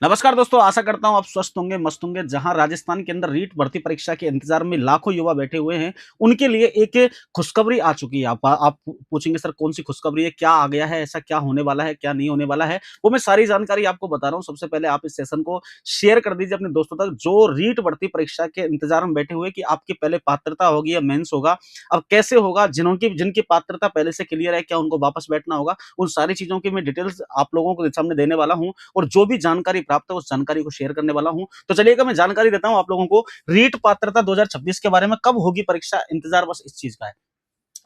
नमस्कार दोस्तों, आशा करता हूँ आप स्वस्थ होंगे, मस्त होंगे। जहां राजस्थान के अंदर रीट भर्ती परीक्षा के इंतजार में लाखों युवा बैठे हुए हैं, उनके लिए एक खुशखबरी आ चुकी है। आप पूछेंगे सर कौन सी खुशखबरी है, क्या आ गया है, ऐसा क्या होने वाला है, क्या नहीं होने वाला है, वो मैं सारी जानकारी आपको बता रहा हूँ। सबसे पहले आप इस सेशन को शेयर कर दीजिए अपने दोस्तों तक जो रीट भर्ती परीक्षा के इंतजार में बैठे हुए कि आपकी पहले पात्रता होगी या मेंस होगा, अब कैसे होगा, जिनकी पात्रता पहले से क्लियर है क्या उनको वापस बैठना होगा, उन सारी चीजों की मैं डिटेल्स आप लोगों को सामने देने वाला हूँ। और जो भी जानकारी प्राप्त है उस जानकारी को शेयर करने वाला हूं। तो चलिएगा मैं जानकारी देता हूं आप लोगों को रीट पात्रता 2026 के बारे में। कब होगी परीक्षा, इंतजार बस इस चीज का है।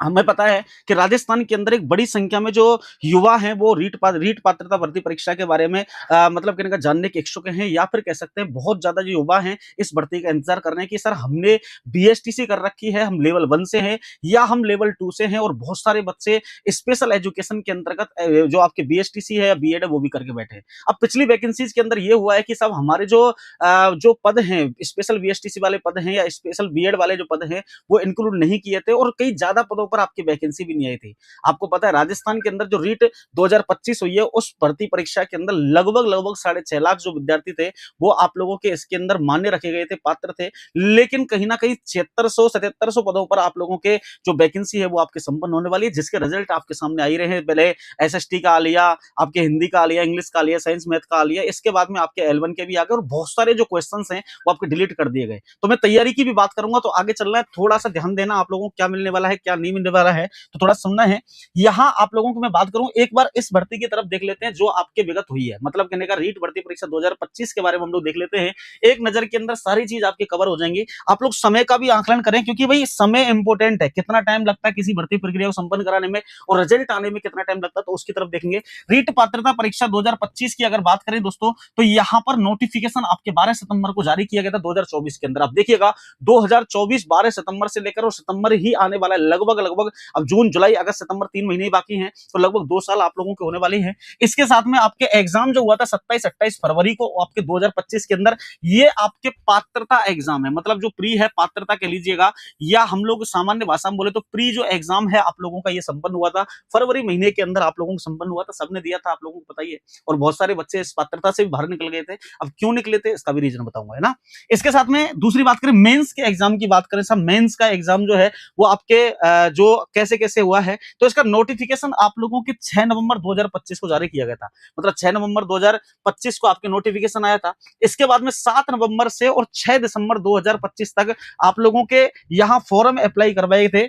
हमें पता है कि राजस्थान के अंदर एक बड़ी संख्या में जो युवा हैं वो रीट पात्रता भर्ती परीक्षा के बारे में मतलब कहने का जानने के इच्छुक हैं, या फिर कह सकते हैं बहुत ज्यादा जो युवा हैं इस भर्ती का इंतजार कर रहे हैं कि सर हमने बीएसटीसी कर रखी है, हम लेवल 1 से हैं या हम लेवल 2 से हैं। और बहुत सारे बच्चे स्पेशल एजुकेशन के अंतर्गत जो आपके बीएसटीसी है या बीएड है वो भी करके बैठे हैं। अब पिछली वैकेंसीज के अंदर ये हुआ है कि सब हमारे जो पद हैं, स्पेशल बीएसटीसी वाले पद हैं या स्पेशल बीएड वाले जो पद हैं वो इंक्लूड नहीं किए थे, और कई ज्यादा पदों पर आपकी वैकेंसी भी नहीं आई थी। आपको पता है राजस्थान के अंदर जो रीट 2025 हुई है उस भर्ती परीक्षा के अंदर लगभग 6.5 लाख जो विद्यार्थी थे वो आप लोगों के इसके अंदर मान्य रखे गए थे, पात्र थे। लेकिन कहीं ना कहीं 7600-7700 पदों पर आप लोगों के जो वैकेंसी है वो आपके संपन्न होने वाली है, जिसके रिजल्ट आपके सामने आ ही रहे हैं। पहले एसएसटी का आ लिया, आपके हिंदी का आ लिया, इंग्लिश का आ लिया, साइंस मैथ का आ लिया, इसके बाद में आपके L1 के भी आ गए, और बहुत सारे जो क्वेश्चन हैं वो आपके डिलीट कर दिए गए। तो मैं तैयारी की भी बात करूंगा, तो आगे चलना है, थोड़ा सा ध्यान देना आप लोगों को क्या मिलने वाला है क्या नहीं मिलने वाला है, तो थोड़ा सुनना है। यहाँ आप लोगों को मैं बात करूं, एक बार इस भर्ती की तरफ देख लेते हैं जो आपके विगत हुई है, मतलब कहने का रीट भर्ती परीक्षा 2025 के बारे में हम लोग देख लेते हैं। एक नजर के अंदर सारी चीज आपकी कवर हो जाएंगी। आप लोग समय का भी आकलन करें, क्योंकि भाई समय इंपॉर्टेंट है, कितना टाइम लगता है किसी भर्ती प्रक्रिया को संपन्न कराने में और रिजल्ट आने में कितना टाइम लगता है, तो उसकी तरफ देखेंगे। रीट पात्रता परीक्षा 2025 की अगर बात करें दोस्तों, तो यहाँ पर नोटिफिकेशन आपके 12 सितंबर को जारी किया गया था 2024 के अंदर। आप देखिएगा 2024 12 सितंबर से लेकर और सितंबर ही आने वाला है, लगभग अब जून जुलाई अगस्त सितंबर 3 महीने ही बाकी हैं, तो लगभग 2 साल आप लोगों के होने वाले हैं। इसके साथ में आपके एग्जाम जो हुआ था 27-28 फरवरी को आपके 2025 के अंदर, ये आपके पात्रता एग्जाम है, मतलब जो प्री है पात्रता कह लीजिएगा, या हम लोग सामान्य भाषा में बोले तो प्री जो एग्जाम है आप लोगों का ये संपन्न हुआ था फरवरी महीने के अंदर, आप लोगों को संपन्न हुआ था, सबने दिया था, आप लोगों को पता ही है। और बहुत सारे बच्चे इस पात्रता से भी बाहर निकल गए थे। अब क्यों निकले थे इसका भी रीजन बताऊंगा, है ना। इसके साथ में दूसरी बात करें मेंस के एग्जाम की बात करें, सब मेंस का एग्जाम जो है वो आपके जो कैसे कैसे हुआ है, तो इसका नोटिफिकेशन आप लोगों के 6 नवंबर 2025 को जारी किया गया था, मतलब 6 नवंबर 2025 को आपके नोटिफिकेशन आया था। इसके बाद में 7 नवंबर से और 6 दिसंबर 2025 तक आप लोगों के यहाँ फॉर्म अप्लाई करवाए थे।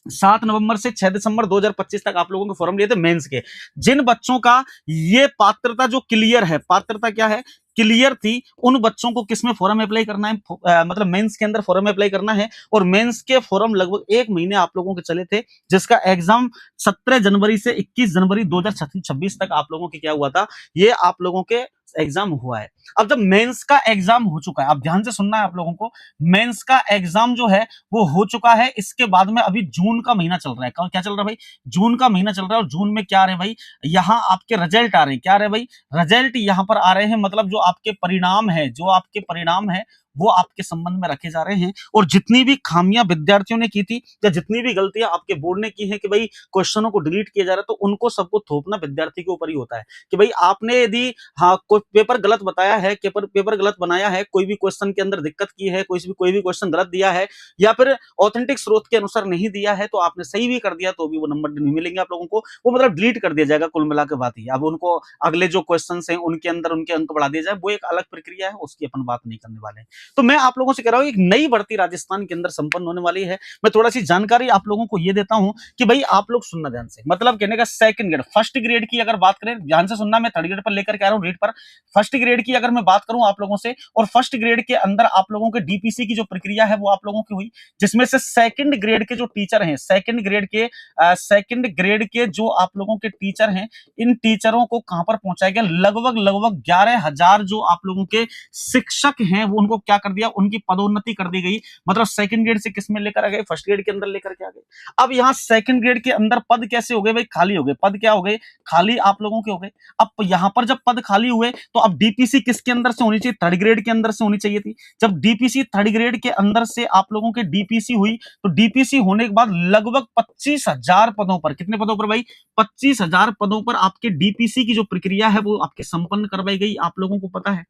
7 नवंबर से 6 दिसंबर 2025 तक आप लोगों के फॉर्म लिए थे मेंस के। जिन बच्चों का ये पात्रता जो क्लियर है, पात्रता क्या है, क्लियर थी, उन बच्चों को किसमें फॉर्म अप्लाई करना है, मतलब मेंस के अंदर फॉर्म अप्लाई करना है। और मेंस के फॉर्म लगभग 1 महीने आप लोगों के चले थे, जिसका एग्जाम 17 जनवरी से 21 जनवरी 2026 तक आप लोगों के क्या हुआ था, ये आप लोगों के एग्जाम हुआ है। अब जब मेंस का एग्जाम हो चुका है, अब ध्यान से सुनना है आप लोगों को, मेंस का एग्जाम जो है वो हो चुका है। इसके बाद में अभी जून का महीना चल रहा है, क्या चल रहा है भाई, जून का महीना चल रहा है। और जून में क्या आ रहे हैं भाई, यहाँ आपके रिजल्ट आ रहे हैं, क्या आ रहे हैं भाई, रिजल्ट यहाँ पर आ रहे हैं, मतलब जो आपके परिणाम है, जो आपके परिणाम है वो आपके संबंध में रखे जा रहे हैं। और जितनी भी खामियां विद्यार्थियों ने की थी या जितनी भी गलतियां आपके बोर्ड ने की है कि भाई क्वेश्चनों को डिलीट किया जा रहा है, तो उनको सबको थोपना विद्यार्थी के ऊपर ही होता है कि भाई आपने यदि हाँ कोई पेपर गलत बताया है, पेपर गलत बनाया है, कोई भी क्वेश्चन के अंदर दिक्कत की है, कोई भी क्वेश्चन गलत दिया है, या फिर ऑथेंटिक स्रोत के अनुसार नहीं दिया है, तो आपने सही भी कर दिया तो भी वो नंबर नहीं मिलेंगे आप लोगों को, वो मतलब डिलीट कर दिया जाएगा कुल मिला के बात ही। अब उनको अगले जो क्वेश्चन हैं उनके अंदर उनके अंक बढ़ा दिया जाए, वो एक अलग प्रक्रिया है, उसकी अपन बात नहीं करने वाले हैं। तो मैं आप लोगों से कह रहा हूं एक नई भर्ती राजस्थान के अंदर संपन्न होने वाली है। मैं थोड़ा सी जानकारी आप लोगों को ये देता हूं कि भाई आप लोग सुनना ध्यान से, मतलब कहने का सेकंड ग्रेड, फर्स्ट ग्रेड की अगर बात करें, ध्यान से सुनना, मैं थर्ड ग्रेड पर लेकर के आ रहा हूं रीट पर। फर्स्ट ग्रेड की अगर मैं बात करूं आप लोगों से, और फर्स्ट ग्रेड के अंदर आप लोगों के डीपीसी की जो प्रक्रिया है वो आप लोगों की हुई, जिसमें से सेकंड ग्रेड के जो टीचर हैं, सेकंड ग्रेड के जो आप लोगों के टीचर हैं, इन टीचरों को कहां पर पहुंचाया गया, लगभग 11,000 जो आप लोगों के शिक्षक हैं वो उनको क्या कर दिया, उनकी पदोन्नति कर दी गई। मतलब सेकंड ग्रेड से किस में लेकर आ गए, फर्स्ट ग्रेड के अंदर लेकर के आ गए। अब यहाँ सेकंड ग्रेड के अंदर पद कैसे हो गए भाई, खाली हो गए। पद क्या हो गए, खाली आप लोगों के हो गए। अब यहाँ पर जब पद खाली हुए तो अब डीपीसी किसके अंदर से होनी चाहिए, थर्ड ग्रेड के अंदर से होनी चाहिए थी। जब डीपीसी थर्ड ग्रेड के अंदर से आप लोगों के डीपीसी हुई, तो डीपीसी होने के बाद लगभग 25,000 पदों पर, कितने पदों पर भाई, 25,000 पदों पर आपके डीपीसी की जो प्रक्रिया है वो आपके संपन्न करवाई गई, आप लोगों को पता है।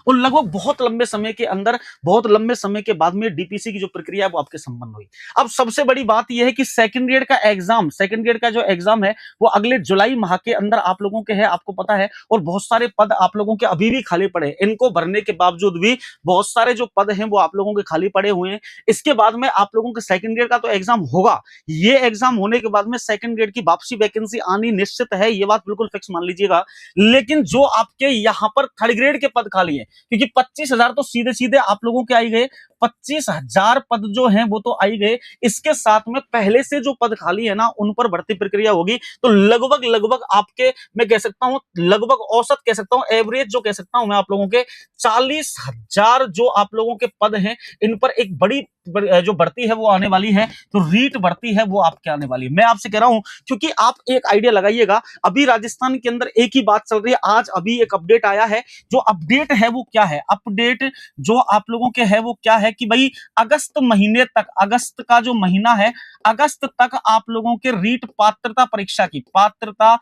और लगभग बहुत लंबे समय के अंदर, बहुत लंबे समय के बाद में डीपीसी की जो प्रक्रिया है वो आपके संपन्न हुई। अब सबसे बड़ी बात यह है कि सेकंड ग्रेड का एग्जाम, सेकंड ग्रेड का जो एग्जाम है वो अगले जुलाई माह के अंदर आप लोगों के है, आपको पता है। और बहुत सारे पद आप लोगों के अभी भी खाली पड़े, इनको भरने के बावजूद भी बहुत सारे जो पद हैं वो आप लोगों के खाली पड़े हुए हैं। इसके बाद में आप लोगों के सेकंड ग्रेड का तो एग्जाम होगा, ये एग्जाम होने के बाद में सेकंड ग्रेड की वापसी वैकेंसी आनी निश्चित है, ये बात बिल्कुल फिक्स मान लीजिएगा। लेकिन जो आपके यहां पर थर्ड ग्रेड के पद खाली है, क्योंकि 25,000 तो सीधे सीधे आप लोगों के आई गए, 25,000 पद जो हैं वो तो आई गए। इसके साथ में पहले से जो पद खाली है ना उन पर भर्ती प्रक्रिया होगी। तो लगभग लगभग आपके, मैं कह सकता हूं लगभग औसत कह सकता हूं, एवरेज जो कह सकता हूं मैं आप लोगों के 40,000 जो आप लोगों के पद हैं, इन पर एक बड़ी जो भर्ती है वो आने वाली है। तो रीट भर्ती है वो आपके आने वाली है। मैं आपसे कह रहा हूं, क्योंकि आप एक आइडिया लगाइएगा, अभी राजस्थान के अंदर एक ही बात चल रही है। आज अभी एक अपडेट आया है, जो अपडेट है वो क्या है, अपडेट जो आप लोगों के है वो क्या है कि भाई अगस्त महीने तक, अगस्त का जो महीना है, अगस्त तक आप लोगों के रीट पात्रता परीक्षा की पात्रता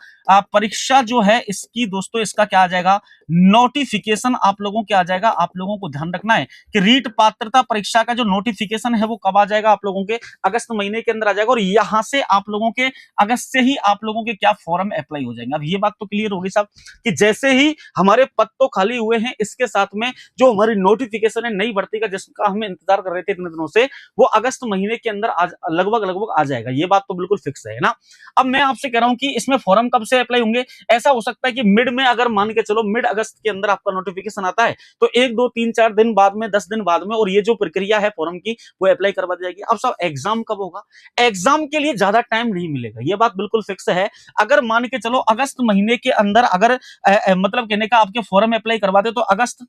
परीक्षा जो है इसकी दोस्तों, इसका क्या आ जाएगा, नोटिफिकेशन आप लोगों के आ जाएगा। आप लोगों को ध्यान रखना है कि रीट पात्रता परीक्षा का जो नोटिफिकेशन है वो कब आ जाएगा, आप लोगों के अगस्त महीने के अंदर आ जाएगा। और यहां से आप लोगों के अगस्त से ही आप लोगों के क्या फॉर्म अप्लाई हो जाएंगे। अब ये बात तो क्लियर होगी साहब कि जैसे ही हमारे पद तो खाली हुए हैं, इसके साथ में जो हमारी नोटिफिकेशन है नई भर्ती का, जिसका हमें इंतजार कर रहे थे इतने दिनों से, वो अगस्त महीने के अंदर लगभग लगभग आ जाएगा। ये बात तो बिल्कुल फिक्स है ना। अब मैं आपसे कह रहा हूं कि इसमें फॉर्म कब से अप्लाई होंगे। ऐसा हो सकता है कि मिड में, अगर मान के चलो मिड अगस्त के अंदर आपका नोटिफिकेशन आता है, तो 1 2 3 4 दिन बाद में, 10 दिन बाद में, और ये जो प्रक्रिया है फॉर्म की वो अप्लाई करवा जाएगी। अब सब एग्जाम कब होगा, एग्जाम के लिए ज्यादा टाइम नहीं मिलेगा, ये बात बिल्कुल फिक्स है। अगर मान के चलो अगस्त महीने के अंदर अगर मतलब कहने का आपके फॉर्म अप्लाई करवाते, तो अगस्त,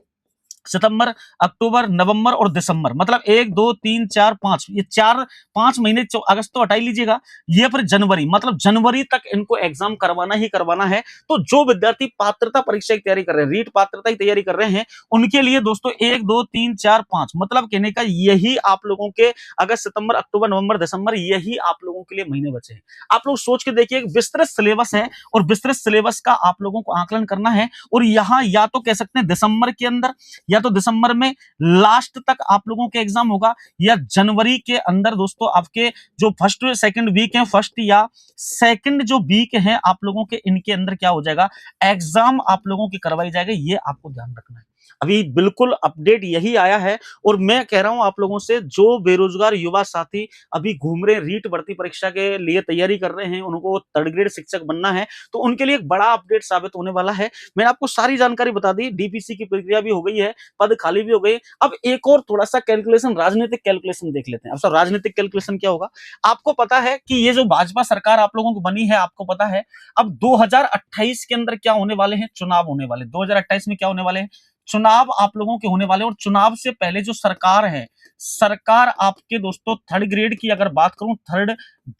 सितंबर, अक्टूबर, नवंबर और दिसंबर, मतलब 1 2 3 4 5, ये 4-5 महीने, अगस्त तो हटा ही लीजिएगा, ये फिर जनवरी, मतलब जनवरी तक इनको एग्जाम करवाना ही करवाना है। तो जो विद्यार्थी पात्रता परीक्षा की तैयारी कर रहे हैं, रीट पात्रता की तैयारी कर रहे हैं, उनके लिए दोस्तों 1 2 3 4 5, मतलब कहने का यही आप लोगों के अगस्त, सितंबर, अक्टूबर, नवंबर, दिसंबर, यही आप लोगों के लिए महीने बचे हैं। आप लोग सोच के देखिए, एक विस्तृत सिलेबस है और विस्तृत सिलेबस का आप लोगों को आकलन करना है। और यहां या तो कह सकते हैं दिसंबर के अंदर, या तो दिसंबर में लास्ट तक आप लोगों के एग्जाम होगा, या जनवरी के अंदर दोस्तों आपके जो फर्स्ट सेकंड वीक है, फर्स्ट या सेकंड जो वीक है आप लोगों के, इनके अंदर क्या हो जाएगा, एग्जाम आप लोगों की करवाई जाएगी। ये आपको ध्यान रखना है। अभी बिल्कुल अपडेट यही आया है। और मैं कह रहा हूं आप लोगों से, जो बेरोजगार युवा साथी अभी घूम रहे, रीट भर्ती परीक्षा के लिए तैयारी कर रहे हैं, उनको थर्ड ग्रेड शिक्षक बनना है, तो उनके लिए एक बड़ा अपडेट साबित होने वाला है। मैंने आपको सारी जानकारी बता दी, डीपीसी की प्रक्रिया भी हो गई है, पद खाली भी हो गए। अब एक और थोड़ा सा कैलकुलेशन, राजनीतिक कैलकुलेशन देख लेते हैं। अब सर राजनीतिक कैलकुलेशन क्या होगा, आपको पता है कि ये जो भाजपा सरकार आप लोगों को बनी है, आपको पता है अब 2028 के अंदर क्या होने वाले हैं, चुनाव होने वाले। 2028 में क्या होने वाले हैं, चुनाव आप लोगों के होने वाले। और चुनाव से पहले जो सरकार है, सरकार आपके दोस्तों थर्ड ग्रेड की अगर बात करूं, थर्ड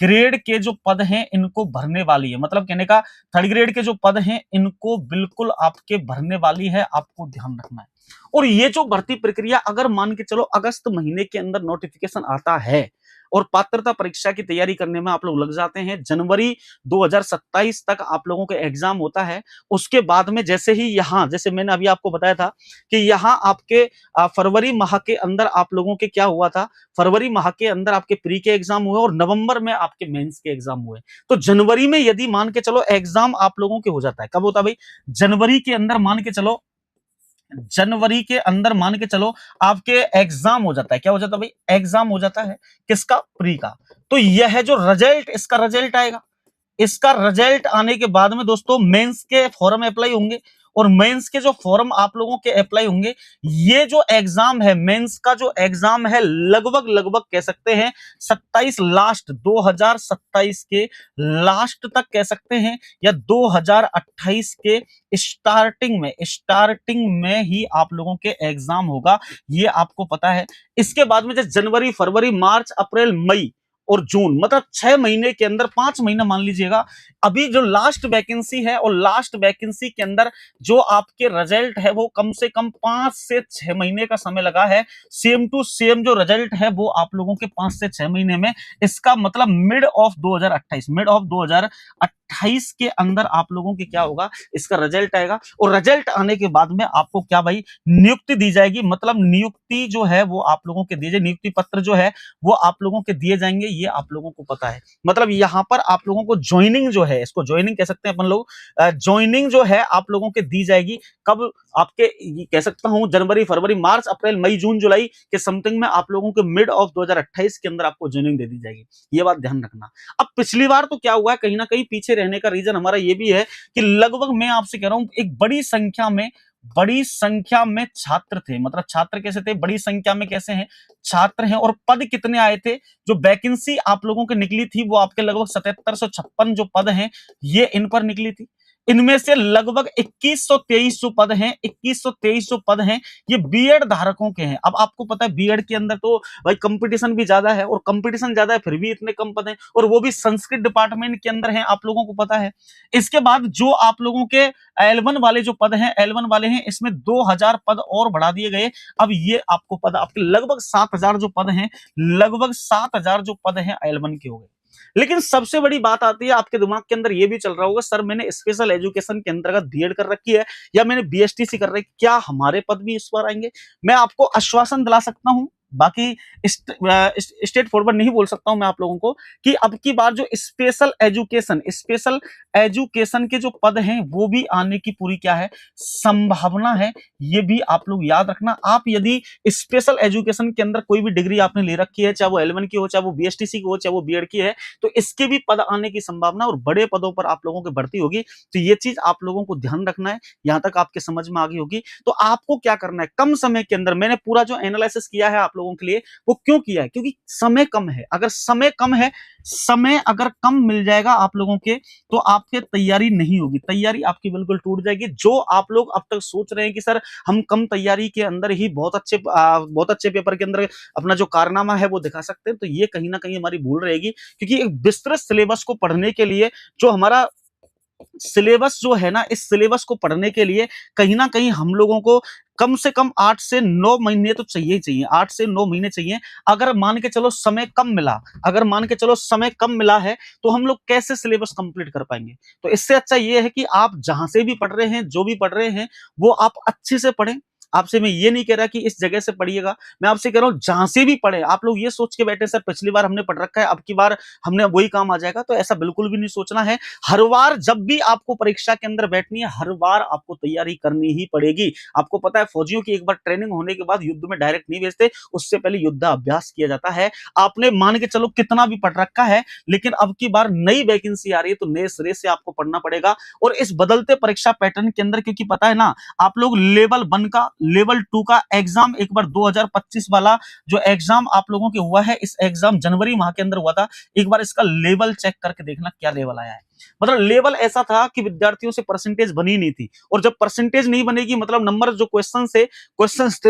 ग्रेड के जो पद हैं इनको भरने वाली है। मतलब कहने का थर्ड ग्रेड के जो पद हैं इनको बिल्कुल आपके भरने वाली है, आपको ध्यान रखना है। और ये जो भर्ती प्रक्रिया, अगर मान के चलो अगस्त महीने के अंदर नोटिफिकेशन आता है और पात्रता परीक्षा की तैयारी करने में आप लोग लग जाते हैं, जनवरी 2027 तक आप लोगों का एग्जाम होता है। उसके बाद में जैसे ही यहां, जैसे मैंने अभी आपको बताया था कि यहां आपके फरवरी माह के अंदर आप लोगों के क्या हुआ था, फरवरी माह के अंदर आपके प्री के एग्जाम हुए और नवंबर में आपके मेंस के एग्जाम हुए। तो जनवरी में यदि मान के चलो एग्जाम आप लोगों के हो जाता है, कब होता है भाई, जनवरी के अंदर मान के चलो, जनवरी के अंदर मान के चलो आपके एग्जाम हो जाता है। क्या हो जाता है भाई, एग्जाम हो जाता है, किसका, प्री का। तो यह है जो रिजल्ट, इसका रिजल्ट आएगा। इसका रिजल्ट आने के बाद में दोस्तों मेंस के फॉर्म अप्लाई होंगे। और मेंस के जो फॉर्म आप लोगों के अप्लाई होंगे, ये जो एग्जाम है मेंस का जो एग्जाम है लगभग लगभग कह सकते हैं 27 लास्ट 2027 के लास्ट तक कह सकते हैं, या 2028 के स्टार्टिंग में ही आप लोगों के एग्जाम होगा, ये आपको पता है। इसके बाद में जो जनवरी फरवरी मार्च अप्रैल मई और जून, मतलब 6 महीने के अंदर, 5 महीना मान लीजिएगा, अभी जो लास्ट वैकेंसी है, और लास्ट वैकेंसी के अंदर जो आपके रिजल्ट है वो कम से कम 5 से 6 महीने का समय लगा है। सेम टू सेम जो रिजल्ट है वो आप लोगों के 5 से 6 महीने में, इसका मतलब मिड ऑफ 2028 के अंदर आप लोगों के क्या होगा, इसका रिजल्ट आएगा। और रिजल्ट आने के बाद में आपको क्या भाई, नियुक्ति दी जाएगी। मतलब नियुक्ति जो है वो आप लोगों के दिए जाए, नियुक्ति पत्र जो है वो आप लोगों के दिए जाएंगे, ये आप लोगों को पता है। मतलब यहां पर आप लोगों को ज्वाइनिंग जो है, इसको ज्वाइनिंग कह सकते हैं अपन लोग, ज्वाइनिंग जो है आप लोगों के दी जाएगी कब, आपके कह सकता हूं जनवरी फरवरी मार्च अप्रैल मई जून जुलाई के समथिंग में आप लोगों के मिड ऑफ 2028 के अंदर आपको ज्वाइनिंग दे दी जाएगी। ये बात ध्यान रखना। अब पिछली बार तो क्या हुआ है, कहीं ना कहीं पीछे रहने का रीजन हमारा ये भी है कि लगभग मैं आपसे कह रहा हूं एक बड़ी संख्या में छात्र थे। मतलब छात्र कैसे थे, बड़ी संख्या में कैसे हैं, छात्र हैं। और पद कितने आए थे, जो वैकेंसी आप लोगों की निकली थी वो आपके लगभग 7756 जो पद हैं ये इन पर निकली थी। इनमें से लगभग 2100-2300 पद हैं, 2100-2300 पद हैं, ये बीएड धारकों के हैं। अब आपको पता है बीएड के अंदर तो भाई कंपटीशन भी ज्यादा है, और कंपटीशन ज्यादा है फिर भी इतने कम पद हैं, और वो भी संस्कृत डिपार्टमेंट के अंदर हैं, आप लोगों को पता है। इसके बाद जो आप लोगों के L1 वाले जो पद हैं, L1 वाले हैं, इसमें 2000 पद और बढ़ा दिए गए। अब ये आपको पद, आपके लगभग 7000 जो पद हैं, लगभग 7000 जो पद हैं L1 के हो गए। लेकिन सबसे बड़ी बात आती है, आपके दिमाग के अंदर ये भी चल रहा होगा, सर मैंने स्पेशल एजुकेशन के अंतर्गत बीएड कर रखी है, या मैंने बीएसटीसी कर रखी है, क्या हमारे पद भी इस बार आएंगे? मैं आपको आश्वासन दिला सकता हूं, बाकी स्टेट फॉरवर्ड नहीं बोल सकता हूं मैं आप लोगों को, कि अब की बार जो स्पेशल एजुकेशन के जो पद हैं वो भी आने की पूरी क्या है, संभावना है। ये भी आप लोग याद रखना। आप यदि स्पेशल एजुकेशन के अंदर कोई भी डिग्री आपने ले रखी है, चाहे वो L1 की हो, चाहे वो बीएसटीसी की हो, चाहे वो बीएड की है, तो इसके भी पद आने की संभावना, और बड़े पदों पर आप लोगों की भर्ती होगी। तो ये चीज आप लोगों को ध्यान रखना है। यहां तक आपके समझ में आ गई होगी। तो आपको क्या करना है, कम समय के अंदर, मैंने पूरा जो एनालिसिस किया है आप लोगों के लिए, वो क्यों किया है, क्योंकि समय कम है। अगर समय कम है, समय अगर कम मिल जाएगा आप लोगों के, तो आपके तैयारी नहीं होगी, तैयारी आपकी बिल्कुल टूट जाएगी। जो आप लोग अब तक सोच रहे हैं कि सर हम कम तैयारी के अंदर ही बहुत अच्छे पेपर के अंदर अपना जो कारनामा है वो दिखा सकते हैं, तो ये कहीं ना कहीं हमारी भूल रहेगी। क्योंकि एक विस्तृत सिलेबस को पढ़ने के लिए, जो हमारा सिलेबस जो है ना, इस सिलेबस को पढ़ने के लिए कहीं ना कहीं हम लोगों को कम से कम 8 से 9 महीने तो चाहिए ही चाहिए, 8 से 9 महीने चाहिए। अगर मान के चलो समय कम मिला है, तो हम लोग कैसे सिलेबस कंप्लीट कर पाएंगे? तो इससे अच्छा ये है कि आप जहां से भी पढ़ रहे हैं, जो भी पढ़ रहे हैं, वो आप अच्छे से पढ़ें। आपसे मैं ये नहीं कह रहा कि इस जगह से पढ़िएगा, मैं आपसे कह रहा हूं जहां से भी पढ़े। आप लोग ये सोच के बैठे सर पिछली बार हमने पढ़ रखा है, अब की बार हमने वही काम आ जाएगा, तो ऐसा बिल्कुल भी नहीं सोचना है। हर बार जब भी आपको परीक्षा के अंदर बैठनी है, हर बार आपको तैयारी करनी ही पड़ेगी। आपको पता है फौजियों की एक बार ट्रेनिंग होने के बाद युद्ध में डायरेक्ट नहीं भेजते, उससे पहले युद्धाभ्यास किया जाता है। आपने मान के चलो कितना भी पढ़ रखा है, लेकिन अब की बार नई वैकेंसी आ रही है, तो नए सिरे से आपको पढ़ना पड़ेगा। और इस बदलते परीक्षा पैटर्न के अंदर, क्योंकि पता है ना, आप लोग लेवल 1 का, लेवल 2 का एग्जाम एक बार 2025 वाला जो एग्जाम आप लोगों के हुआ है, इस एग्जाम जनवरी माह के अंदर हुआ था, एक बार इसका लेवल चेक करके देखना क्या लेवल आया है। मतलब लेवल ऐसा था कि विद्यार्थियों से परसेंटेज बनी नहीं थी, और जब परसेंटेज नहीं बनेगी, मतलब नंबर जो क्वेश्चन थे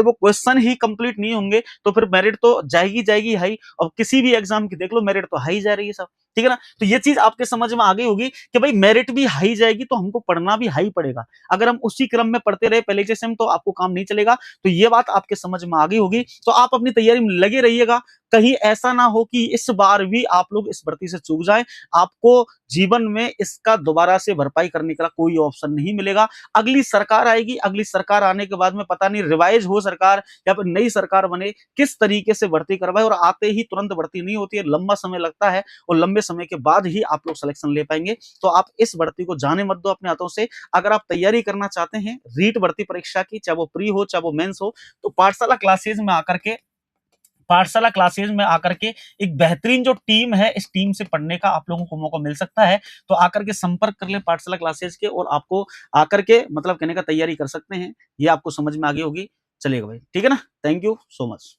वो क्वेश्चन ही कंप्लीट नहीं होंगे, तो फिर मेरिट तो जाएगी हाई। और किसी भी एग्जाम की देख लो, मेरिट तो हाई जा रही है सब, ठीक है ना। तो ये चीज आपके समझ में आ गई होगी कि भाई मेरिट भी हाई जाएगी, तो हमको पढ़ना भी हाई पड़ेगा। अगर हम उसी क्रम में पढ़ते रहे पहले जैसे हम, तो आपको काम नहीं चलेगा। तो ये बात आपके समझ में आ गई होगी। तो आप अपनी तैयारी में लगे रहिएगा, कहीं ऐसा ना हो कि इस बार भी आप लोग इस भर्ती से चूक जाएं। आपको जीवन में इसका दोबारा से भरपाई करने का कोई ऑप्शन नहीं मिलेगा। अगली सरकार आएगी, अगली सरकार आने के बाद में पता नहीं रिवाइज हो सरकार, या फिर नई सरकार बने, किस तरीके से भर्ती करवाए। और आते ही तुरंत भर्ती नहीं होती है, लंबा समय लगता है, और लंबे समय के बाद ही आप लोग सिलेक्शन ले पाएंगे। तो आप इस भर्ती को जाने मत दो अपने हाथों से। अगर आप तैयारी करना चाहते हैं रीट भर्ती परीक्षा की, चाहे वो प्री हो चाहे वो मेंस हो, तो पाठशाला क्लासेज में आकर के पाठशाला क्लासेज में आकर के एक बेहतरीन जो टीम है, इस टीम से पढ़ने का आप लोगों को मौका मिल सकता है। तो आकर के संपर्क कर ले पाठशाला क्लासेज के, और आपको आकर के मतलब कहने का तैयारी कर सकते हैं। ये आपको समझ में आ गई होगी। चलिएगा भाई, ठीक है ना? Thank you so much.